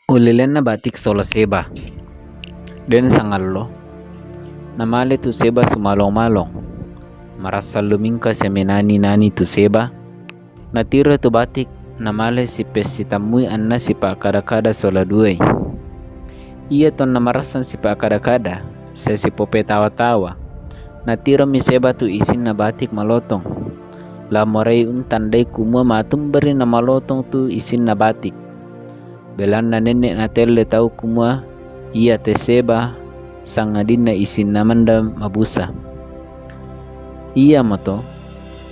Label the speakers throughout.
Speaker 1: Ulilen na batik sola seba. Den sangallo. Namale tu seba sumalong-malong. Marasa lumingka semenani-nani tu seba. Natiro tu batik namale si pesitamui anna si pa kada-kada sola duai. Ia ton namarasan si pa kada-kada. Sa si pope tawa-tawa. Natiro mi seba tu isin na batik malotong. La moray tandai kumua matumbari na malotong tu isin na batik. Belan na nenek na telle tau kumua ia te seba sangadin na isin namanda mabusa. Ia moto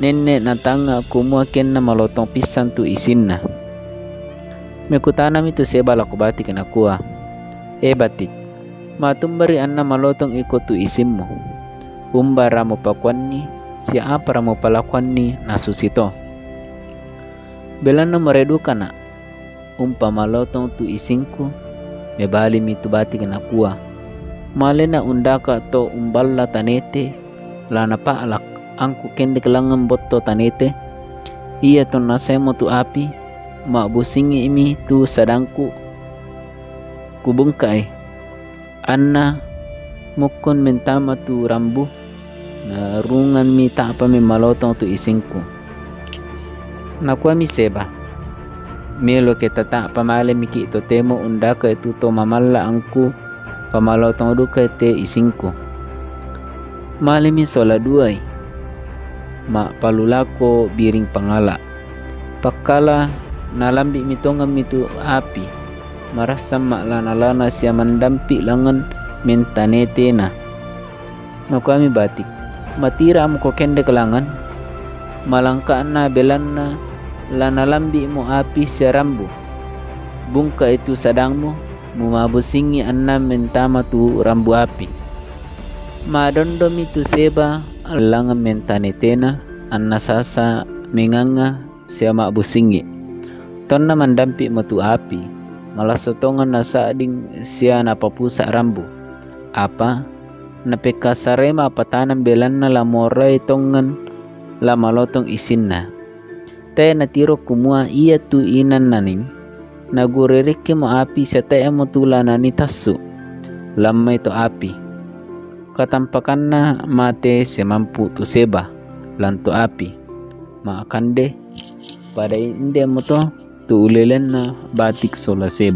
Speaker 1: nenek na tanga kumua ken na malotong pisan tu isin na. Mekutanam itu seba laku batik na kuah. Batik, matumbari anna malotong ikut tu isimmu. Umbara mo pakwani, siapa ramo palakwani na susito. Belan na meredukan na. Umpa malotong tu isinku, mebali mitu batik na kuah. Malena undaka to umballa tanete, lana paalak angku kende kelangan botto tanete. Ia to nasemo tu api, mak busingi imi tu sadangku. Kubungkai, anna mukun mentama tu rambu, na rungan mi tak apa mi malotong tu isinku. Nakua mi seba. Melo kita tak pamale miki to temo undaka itu to mamalla angku pamalotong duka te isinku. Malimi sola duai. Ma palulako biring pangala. Pakala nalambi mitongam mitu api. Marasa mak lana-lana sia mendampi langan mentanete na. Kami batik. Matira am ko kende kelangan. Malangka na belanna lana lambi mo api sia rambu. Bungka itu sadangmu mumabusingi anna mentama tu rambu api. Madondom itu seba langan mentanetena anna sasa menganga sia mak busingi. Tonna mandampi metu api. Malah sotongan na saading sia na papusa rambu. Apa? Napeka sarema patanam belan na lamoray tongan la malotong isin na. Tay natiro kumua iya tu inan naning. Nagurereke mo api sa tay mo tula na ni tasu. Lamay to api. Katampakan na mate si mampu tu seba. Lanto api. Maakande. Pada inde mo to. Tu ulilen na batik sola seba.